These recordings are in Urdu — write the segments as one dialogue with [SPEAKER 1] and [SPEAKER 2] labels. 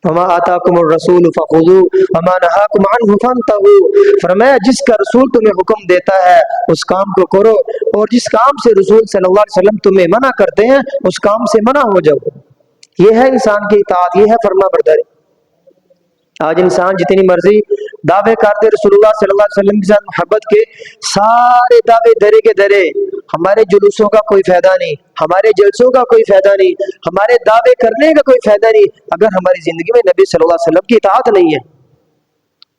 [SPEAKER 1] وما آتاکم الرسول فخذوہ وما نہاکم عنہ فانتہوا، فرمایا جس کا رسول تمہیں حکم دیتا ہے اس کام کو کرو، اور جس کام سے رسول صلی اللہ علیہ وسلم تمہیں منع کرتے ہیں اس کام سے منع ہو جاؤ۔ یہ ہے انسان کی اطاعت، یہ ہے فرما برداری۔ آج انسان جتنی مرضی دعوے کرتے رسول اللہ صلی اللہ علیہ وسلم کے ساتھ محبت کے، سارے دعوے درے کے درے، ہمارے جلوسوں کا کوئی فائدہ نہیں، ہمارے جلسوں کا کوئی فائدہ نہیں، ہمارے دعوے کرنے کا کوئی فائدہ نہیں اگر ہماری زندگی میں نبی صلی اللہ علیہ وسلم کی اطاعت نہیں ہے۔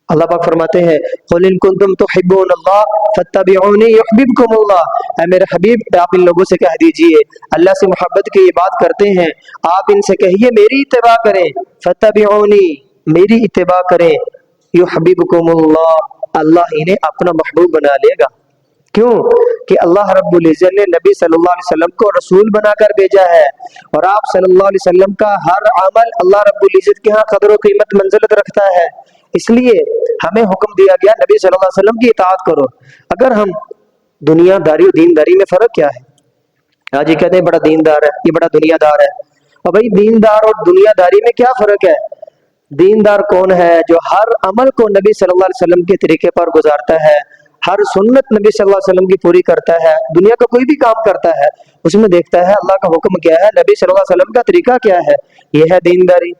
[SPEAKER 1] اللہ پاک فرماتے ہیں قُلْ إِن كُنتُمْ تُحِبُّونَ اللَّهَ فَاتَّبِعُونِي يُحْبِبْكُمُ اللَّهُ، اے میرے حبیب آپ ان لوگوں سے کہہ دیجئے اللہ سے محبت کی یہ بات کرتے ہیں، آپ ان سے کہیے میری اتباع کریں، فَاتَّبِعُونِي میری اتباع کریں، يُحْبِبْكُمُ اللَّهُ اللہ انہیں اپنا محبوب بنا لے گا۔ کیوں کہ اللہ رب العزت نے نبی صلی اللہ علیہ وسلم کو رسول بنا کر بھیجا ہے، اور آپ صلی اللہ علیہ وسلم کا ہر عمل اللہ رب العزت کے ہاں قدر و قیمت منزلت رکھتا ہے، اس لیے ہمیں حکم دیا گیا نبی صلی اللہ علیہ وسلم کی اطاعت کرو۔ اگر ہم دنیا داری اور دینداری میں فرق کیا ہے؟ آج یہ کہتے ہیں بڑا دیندار ہے، یہ بڑا دنیا دار ہے، اور بھائی دیندار اور دنیا داری میں کیا فرق ہے؟ دیندار کون ہے؟ جو ہر عمل کو نبی صلی اللہ علیہ وسلم کے طریقے پر گزارتا ہے، ہر سنت نبی صلی اللہ علیہ وسلم کی پوری کرتا ہے، دنیا کا کوئی بھی کام کرتا ہے اس میں دیکھتا ہے اللہ کا حکم کیا ہے، نبی صلی اللہ علیہ وسلم کا طریقہ کیا ہے، یہ ہے دینداری۔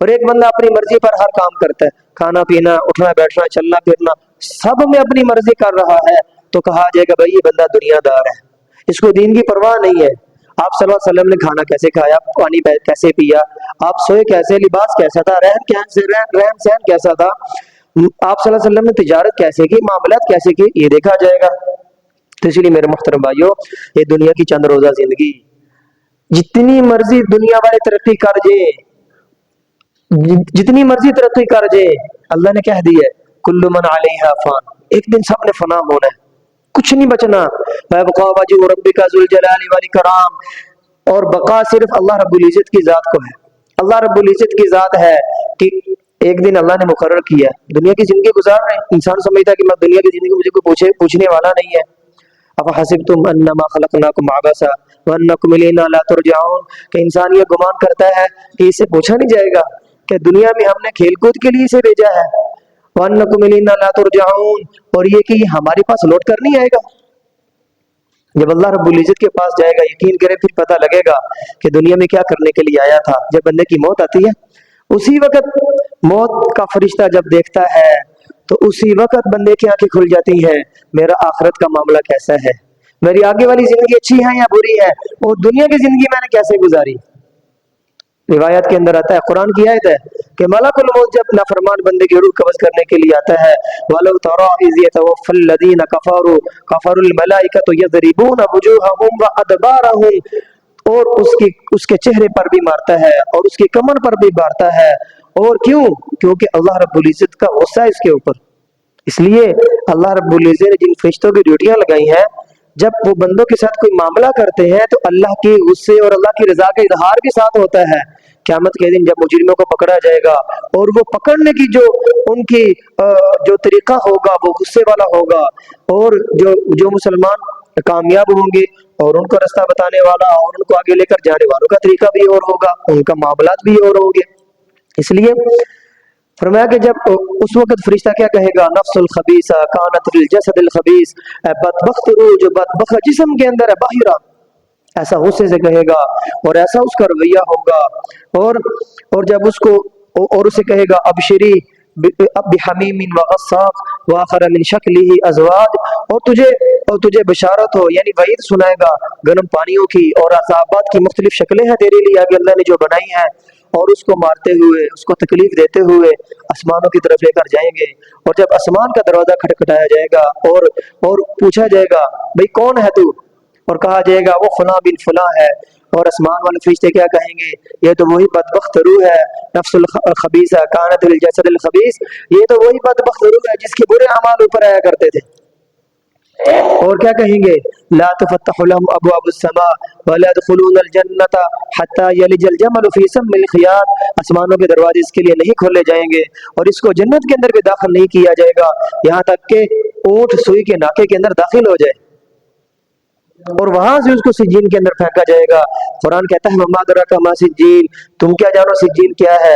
[SPEAKER 1] اور ایک بندہ اپنی مرضی پر ہر کام کرتا ہے، کھانا پینا، اٹھنا بیٹھنا، چلنا پھرنا، سب میں اپنی مرضی کر رہا ہے، تو کہا جائے گا بھائی یہ بندہ دنیا دار ہے، اس کو دین کی پرواہ نہیں ہے۔ آپ صلی اللہ علیہ وسلم نے کھانا کیسے کھایا، پانی کیسے پیا، آپ سوئے کیسے، لباس کیسا تھا، رہن سہن کیسا تھا، آپ صلی اللہ علیہ وسلم نے تجارت کیسے کی، معاملات کیسے کی، یہ دیکھا جائے گا۔ تو اسی لیے میرے محترم بھائیو، یہ دنیا کی چند روزہ زندگی، جتنی مرضی دنیا والے ترقی کر جائیں، جتنی مرضی ترقی کر جائے، اللہ نے کہہ دی ہے کل من علیہا فان، ایک دن سب نے فنا ہونا ہے، کچھ نہیں بچنا۔ وَيَبْقَى وَجْهُ رَبِّكَ ذُو الْجَلَالِ وَالْإِكْرَامِ، اور بقا صرف اللہ رب العزت کی ذات کو ہے، اللہ رب العزت کی ذات ہے کہ ایک دن اللہ نے مقرر کیا ہے دنیا کی زندگی گزار رہے ہیں، انسان سمجھتا ہے کہ میں دنیا کی زندگی مجھے کوئی پوچھنے والا نہیں ہے۔ افحسبتم انما خلقناکم عبثا وانکم الینا لا ترجعون، کہ انسان یہ گمان کرتا ہے کہ اسے پوچھا نہیں جائے گا کہ دنیا میں ہم نے کھیل کود کے لیے اسے بھیجا ہے، وانکم الینا لا ترجعون، اور یہ کہ یہ ہمارے پاس لوٹ کر نہیں آئے گا۔ جب اللہ رب العزت کے پاس جائے گا یقین کرے پھر پتہ لگے گا کہ دنیا میں کیا کرنے کے لیے آیا تھا۔ جب بندے کی موت آتی ہے اسی وقت موت کا فرشتہ جب دیکھتا ہے تو اسی وقت بندے کی آنکھیں کھل جاتی ہیں، میرا آخرت کا معاملہ کیسا ہے، میری آگے والی زندگی اچھی ہے یا بری ہے، اور دنیا کی زندگی میں نے کیسے گزاری۔ روایت کے اندر آتا ہے، قرآن کی آیت ہے کہ ملک الموت جب نافرمان بندے کی روح قبض کرنے کے لیے آتا ہے، وَلَوْ تَرَىٰ إِذْ يَتَوَفَّى الَّذِينَ كَفَرُوا الْمَلَائِكَةُ يَضْرِبُونَ وُجُوهَهُمْ وَأَدْبَارَهُمْ، اور اس کے چہرے پر بھی مارتا ہے اور اس کی کمر پر بھی مارتا ہے، اور کیوں؟ کیونکہ اللہ رب العزت کا غصہ ہے اس کے اوپر۔ اس لیے اللہ رب العزت نے جن فرشتوں کی ڈیوٹیاں لگائی ہیں، جب وہ بندوں کے ساتھ کوئی معاملہ کرتے ہیں تو اللہ کے غصے اور اللہ کی رضا کا اظہار بھی ساتھ ہوتا ہے۔ قیامت کے دن جب مجرموں کو پکڑا جائے گا اور وہ پکڑنے کی جو ان کی جو طریقہ ہوگا وہ غصے والا ہوگا، اور جو مسلمان کامیاب ہوں گے اور ان کو رستہ بتانے والا اور ان کو آگے لے کر جانے والوں کا طریقہ بھی اور ہوگا، ان کا معاملات بھی اور ہوں گے۔ اس لیے فرمایا کہ جب اس وقت فرشتہ کیا کہے گا، نفس الخبیثہ کانت فی الجسد الخبیث، بدبخت روح جو بدبخت جسم کے اندر ہے، باہرہ، ایسا غصے سے کہے گا اور ایسا اس کا رویہ ہوگا، اور جب اس کو اور اسے کہے گا ابشری بحمیم وغساق واخر من شکلہ ازواج، اور تجھے بشارت ہو، یعنی وعید سنائے گا گرم پانیوں کی اور عذابات کی، مختلف شکلیں ہیں تیرے لیے آگے اللہ نے جو بنائی ہیں، اور اس کو مارتے ہوئے اس کو تکلیف دیتے ہوئے آسمانوں کی طرف لے کر جائیں گے، اور جب آسمان کا دروازہ کھٹکھٹایا جائے گا اور پوچھا جائے گا بھئی کون ہے تو، اور کہا جائے گا وہ فلاں بن فلاں ہے، اور آسمان والے فرشتے کیا کہیں گے، یہ تو وہی بدبخت روح ہے، نفس الخبیثہ کانت فی الجسد الخبیث، یہ تو وہی بدبخت روح ہے جس کے برے اعمال اوپر آیا کرتے تھے۔ اور کیا کہیں گے، لا تفتح لهم ابواب السماء ولا يدخلون الجنة حتى يلج الجمل في سم الخياط، آسمانوں کے دروازے اس کے لیے نہیں کھولے جائیں گے اور اس کو جنت کے اندر بھی داخل نہیں کیا جائے گا یہاں تک کہ اونٹ سوئی کے ناکے کے اندر داخل ہو جائے، اور وہاں سے اس کو سجین کے اندر پھینکا جائے گا۔ قرآن کہتا ہے وما ادراک ما سجین، تم کیا جانو سجین کیا ہے،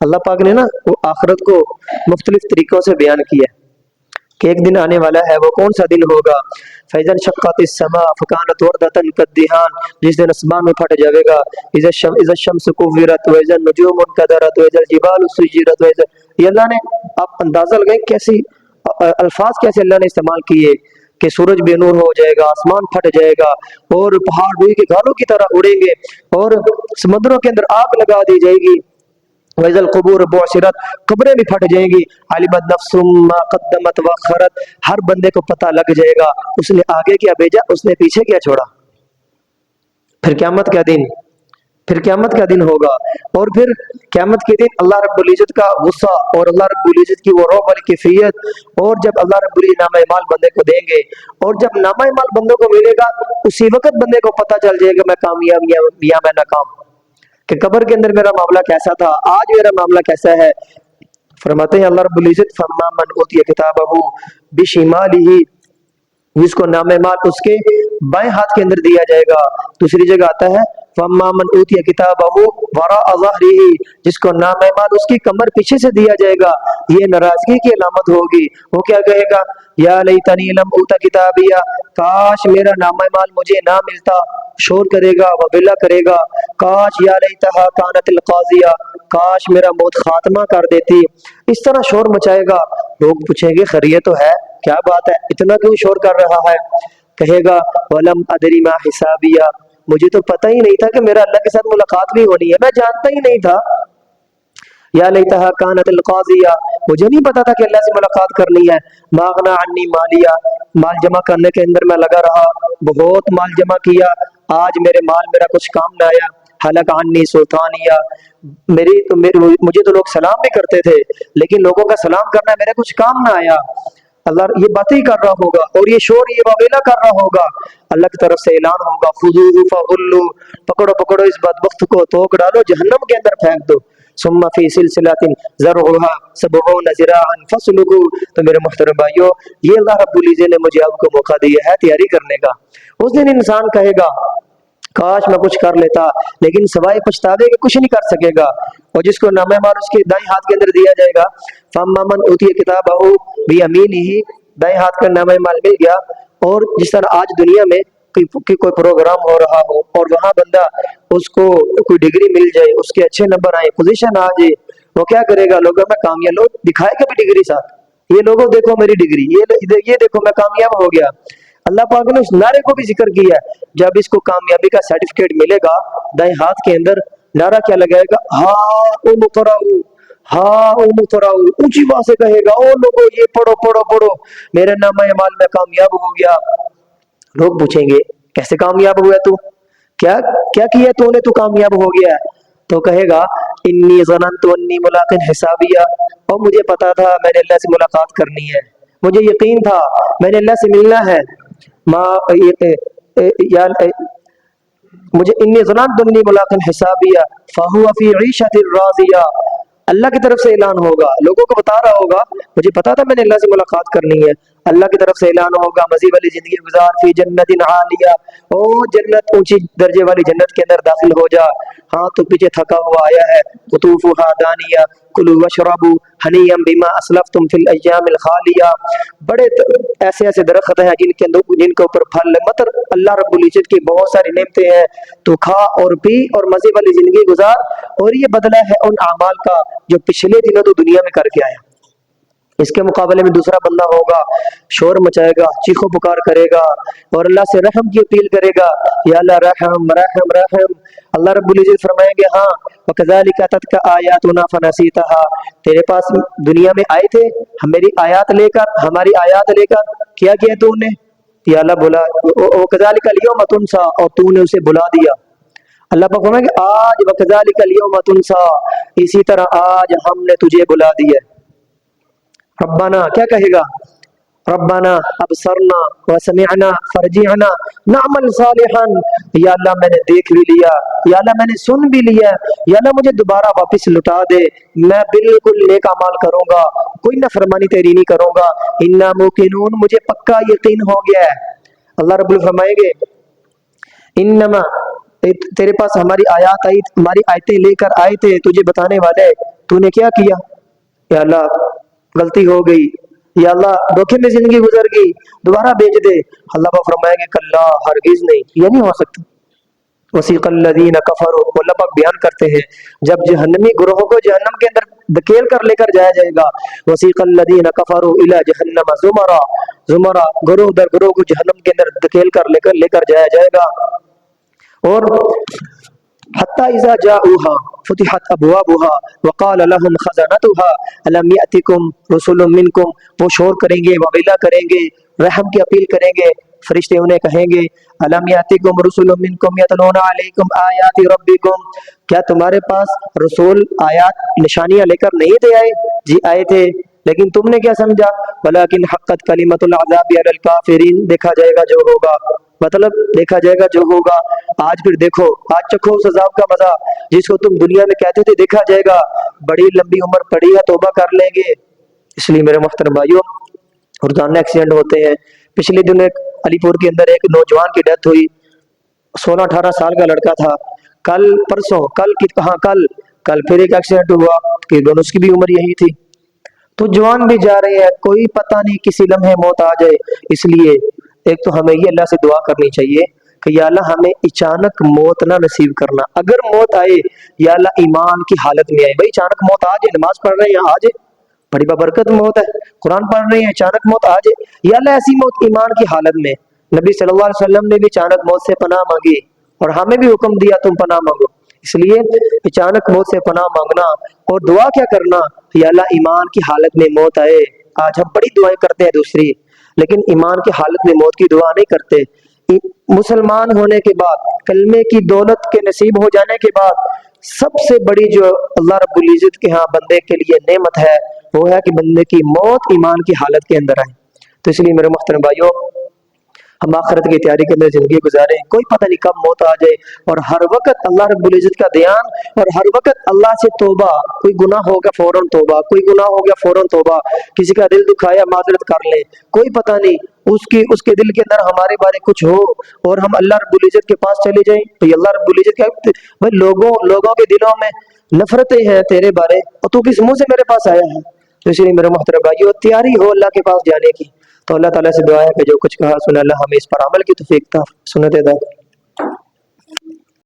[SPEAKER 1] اللہ پاک نے نا وہ آخرت کو مختلف طریقوں سے بیان کیا کہ ایک دن آنے والا ہے، وہ کون سا دن ہوگا؟ فَإِذَا انشَقَّتِ السَّمَاءُ فَكَانَتْ وَرْدَةً كَالدِّهَانِ، جس دن آسمان میں پھٹ جائے گا. اِذَا الشَّمْسُ كُوِّرَتْ وَإِذَا النُّجُومُ انكَدَرَتْ وَإِذَا الْجِبَالُ سُيِّرَتْ یہ اللہ نے آپ اندازہ لگائیں کیسی الفاظ کیسے اللہ نے استعمال کیے کہ سورج بے نور ہو جائے گا، آسمان پھٹ جائے گا، اور پہاڑ روئی کے گالوں کی طرح اڑیں گے، اور سمندروں کے اندر آگ لگا دی جائے گی. وَإِذَا الْقُبُورُ بُعْثِرَتْ، قبریں بھی پھٹ جائیں گی. عَلِمَتْ نَفْسٌ مَّا قَدَّمَتْ وَأَخَّرَتْ، ہر بندے کو پتہ لگ جائے گا اس نے آگے کیا بھیجا، اس نے پیچھے کیا چھوڑا. پھر قیامت کا دن، پھر قیامت کا دن ہوگا، اور پھر قیامت کے دن اللہ رب العزت کا غصہ اور اللہ رب العزت کی وہ روب والی کیفیت، اور جب اللہ رب العزت نامہ اعمال بندے کو دیں گے، اور جب نامہ اعمال بندوں کو ملے گا اسی وقت بندے کو پتہ چل جائے گا میں کامیاب یا میں ناکام، کہ قبر کے اندر میرا معاملہ کیسا تھا، آج میرا معاملہ کیسا ہے. فرماتے ہیں اللہ رب العزت فَأَمَّا مَنْ أُوتِيَ كِتَابَهُ بِشِمَالِهِ، جس کو نام مال اس کے بائیں ہاتھ کے اندر دیا جائے گا. دوسری جگہ آتا ہے فَأَمَّا مَنْ أُوتِيَ كِتَابَهُ وَرَاءَ ظَهْرِهِ، جس کو نام مال اس کی کمر پیچھے سے دیا جائے گا. یہ ناراضگی کی علامت ہوگی. وہ کیا کہے گا؟ یا لیتنی لم اوت کتابیہ، کاش میرا نام مال مجھے نہ ملتا. شور کرے گا، وبلا کرے گا. کاش یا لیتہا کانت القاضیہ، کاش میرا موت خاتمہ کر دیتی. اس طرح شور مچائے گا. لوگ پوچھیں گے خیریت تو ہے، کیا بات ہے اتنا کیوں شور کر رہا ہے؟ کہے گا ولم ادری ما حسابیہ، مجھے تو پتہ ہی نہیں تھا کہ میرا اللہ کے ساتھ ملاقات بھی ہونی ہے، میں جانتا ہی نہیں تھا. یا لیتہا کانت القاضیہ، مجھے نہیں پتا تھا کہ اللہ سے ملاقات کرنی ہے. ما اغنی عنی مالیہ، مال جمع کرنے کے اندر میں لگا رہا، بہت مال جمع کیا، آج میرے مال میرا کچھ کام نہ آیا. حلق عنی سلطانیہ، مجھے تو لوگ سلام بھی کرتے تھے لیکن لوگوں کا سلام کرنا میرے کچھ کام نہ آیا. اللہ یہ باتیں کر رہا ہوگا اور یہ شور یہ واویلا کر رہا ہوگا. اللہ کی طرف سے اعلان ہوگا خذوہ فغلوا، پکڑو پکڑو اس بدبخت کو، توک ڈالو، جہنم کے اندر پھینک دو. ثم فی سلسلۃ ذرعها 70 ذراعا فاسلکوا. تو میرے محترم بھائیو، یہ اللہ رب العزت نے مجھے آپ کو موقع دیا ہے تیاری کرنے کا. اس دن انسان کہے گا کاش میں کچھ کر لیتا، لیکن سوائے پچھتاوے کے کچھ نہیں کر سکے گا. اور جس کو نامہ مال اس کے دائیں ہاتھ کے اندر دیا جائے گا، فاما من اوتی کتابہ بیمینہ، دائیں ہاتھ کا نامہ مال مل گیا. اور جس طرح آج دنیا میں کوئی پروگرام ہو رہا ہو اور وہاں بندہ اس کو کوئی ڈگری مل جائے، اس کے اچھے نمبر آئے، پوزیشن آ جائے، وہ کیا کرے گا؟ لوگوں میں کامیاب، لوگ دکھائے گا بھی ڈگری ساتھ، یہ لوگوں دیکھو میری ڈگری، یہ دیکھو میں کامیاب ہو گیا. اللہ پاک نے اس نعرے کو بھی ذکر کیا ہے. جب اس کو کامیابی کا سرٹیفکیٹ ملے گا دائیں ہاتھ کے اندر، نعرہ کیا لگائے گا؟ ہاں اقرؤ، ہاں اقرؤ، اونچی آواز سے کہے گا او لوگوں یہ پڑھو پڑھو پڑھو، میرے نامہ اعمال میں کامیاب ہو گیا. لوگ پوچھیں گے کیسے کامیاب ہوا تو؟ کیا کیا تو نے تو کامیاب ہو گیا؟ تو کہے گا انی ظننت انی ملاق حسابیہ، اور مجھے پتا تھا میں نے اللہ سے ملاقات کرنی ہے، مجھے یقین تھا میں نے اللہ سے ملنا ہے. مجھے انی ظننت انی ملاق حسابیہ فہو فی عیشۃ راضیہ. اللہ کی طرف سے اعلان ہوگا، لوگوں کو بتا رہا ہوگا مجھے پتا تھا میں نے اللہ سے ملاقات کرنی ہے. اللہ کی طرف سے اعلان ہوگا مزید والی زندگی گزار فی جنت عالیہ، او جنت اونچی درجے والی جنت کے اندر داخل ہو جا. ہاں تو پیچھے تھکا ہوا آیا ہے، قطوفھا دانیہ کلوا واشربوا ہنیئا بما اسلفتم فی الایام الخالیہ. بڑے ایسے ایسے درخت ہیں جن کے اوپر پھل مطر اللہ رب العزت کی بہت ساری نعمتیں ہیں، تو کھا اور پی اور مزے والی زندگی گزار. اور یہ بدلہ ہے ان اعمال کا جو پچھلے دنوں تو دنیا میں کر کے آیا. اس کے مقابلے میں دوسرا بندہ ہوگا، شور مچائے گا، چیخو پکار کرے گا اور اللہ سے رحم کی اپیل کرے گا، یا اللہ رحم رحم رحم. اللہ رب العزت فرمائیں گے ہاں وَكَذَلِكَ أَتَتْكَ آيَاتُنَا فَنَسِيتَهَا، تیرے پاس دنیا میں آئے تھے ہم میری آیات لے کر، ہماری آیات لے کر، کیا کیا تو نے؟ یا اللہ بولا وَكَذَلِكَ الْيَوْمَ تُنْسَى، اور تو نے اسے بلا دیا. اللہ پاک فرمائیں گے آج وَكَذَلِكَ الْيَوْمَ تُنْسَى، اسی طرح آج ہم نے تجھے بلا دیا. ربنا کیا کہے گا؟ ربنا ابصرنا وسمعنا فرجعنا نعمل صالحا، یا اللہ میں نے دیکھ بھی لیا، یا اللہ میں نے سن بھی لیا، یا اللہ مجھے دوبارہ واپس لٹا دے، میں بالکل نیک اعمال کروں گا، کوئی نافرمانی تیری نہیں کروں گا. انا موقنون، مجھے پکا یقین ہو گیا ہے. اللہ رب العزت فرمائیں گے انما، تیرے پاس ہماری آیات آئی، ہماری آیتیں لے کر آئے تھے تجھے بتانے والے تو نے کیا کیا؟ یا اللہ غلطی ہو گئی، یا اللہ دھوکے میں زندگی گزر گئی، دوبارہ بھیج دے۔ اللہ کو فرمائیں گے کلا، ہرگز نہیں، یہ نہیں ہو سکتا۔ وسیق الذین کفروا، اللہ پاک بیان کرتے ہیں جب جہنمی گروہوں کو جہنم کے اندر دھکیل کر لے کر جایا جائے گا، وسیق الذین کفروا الی جہنم زمرا، زمرا گروہ در گروہ کو جہنم کے اندر دھکیل کر لے کر جایا جائے گا۔ اور حتی اذا جاؤوها فتحت ابوابها وقال لهم خزنتها الم یاتکم رسل منکم، وہ شور کریں گے، وغیلہ کریں گے، رحم کی اپیل کریں گے، فرشتے انہیں کہیں گے الم یاتکم رسل منکم یتلون علیکم آیات ربکم، کیا تمہارے پاس رسول آیات نشانیاں لے کر نہیں تھے آئے؟ جی آئے تھے، لیکن تم نے کیا سمجھا؟ ولیکن حقت کلمۃ العذاب علی الکافرین، دیکھا جائے گا جو ہوگا، مطلب دیکھا جائے گا جو ہوگا۔ آج پھر دیکھو، آج چکھو اس عذاب کا مزہ جس کو تم دنیا میں کہتے تھے دیکھا جائے گا، بڑی لمبی عمر پڑی ہے، توبہ کر لیں گے۔ اس لیے میرے محترم بھائیوں، روزانہ ایکسیڈنٹ ہوتے ہیں۔ پچھلے دن ایک علی پور کے اندر ایک نوجوان کی ڈیتھ ہوئی، 16-18 سال کا لڑکا تھا۔ کل پھر ایک ایکسیڈنٹ ہوا کہ دونوں کی بھی عمر یہی تھی۔ تو جوان بھی جا رہے ہیں، کوئی پتہ نہیں کسی لمحے موت آ جائے۔ اس لیے ایک تو ہمیں یہ اللہ سے دعا کرنی چاہیے کہ یا اللہ ہمیں اچانک موت نہ نصیب کرنا، اگر موت آئے یا اللہ ایمان کی حالت میں آئے۔ بھائی اچانک موت آ جائے، نماز پڑھ رہے ہیں آ جائے، بڑی بابرکت موت ہے، قرآن پڑھ رہے ہیں اچانک موت آ جائے، یا اللہ ایسی موت ایمان کی حالت میں۔ نبی صلی اللہ علیہ وسلم نے بھی اچانک موت سے پناہ مانگی اور ہمیں بھی حکم دیا تم پناہ مانگو۔ اس لیے اچانک موت سے پناہ مانگنا اور دعا کیا کرنا، یا اللہ ایمان کی حالت میں موت آئے۔ آج ہم بڑی دعائیں کرتے ہیں دوسری، لیکن ایمان کی حالت میں موت کی دعا نہیں کرتے۔ مسلمان ہونے کے بعد، کلمے کی دولت کے نصیب ہو جانے کے بعد، سب سے بڑی جو اللہ رب العزت کے ہاں بندے کے لیے نعمت ہے وہ ہے کہ بندے کی موت ایمان کی حالت کے اندر آئے۔ تو اس لیے میرے محترم بھائیوں، ہم آخرت کی تیاری کے اندر زندگی گزاریں، کوئی پتہ نہیں کب موت آ جائے، اور ہر وقت اللہ رب العزت کا دھیان، اور ہر وقت اللہ سے توبہ۔ کوئی گناہ ہو گیا فوراً توبہ، کوئی گناہ ہو گیا فوراً توبہ، کسی کا دل دکھایا معذرت کر لیں، کوئی پتہ نہیں اس کے دل کے اندر ہمارے بارے کچھ ہو اور ہم اللہ رب العزت کے پاس چلے جائیں تو اللہ رب العزت کا بھائی لوگوں کے دلوں میں نفرتیں ہیں تیرے بارے، اور تو کس منہ سے میرے پاس آیا ہے؟ تو اس لیے میرے محترم بھائیو، تیاری ہو اللہ کے پاس جانے کی۔ تو اللہ تعالیٰ سے دعا ہے کہ جو کچھ کہا سنا اللہ ہمیں اس پر عمل کی توفیق عطا سنت دے۔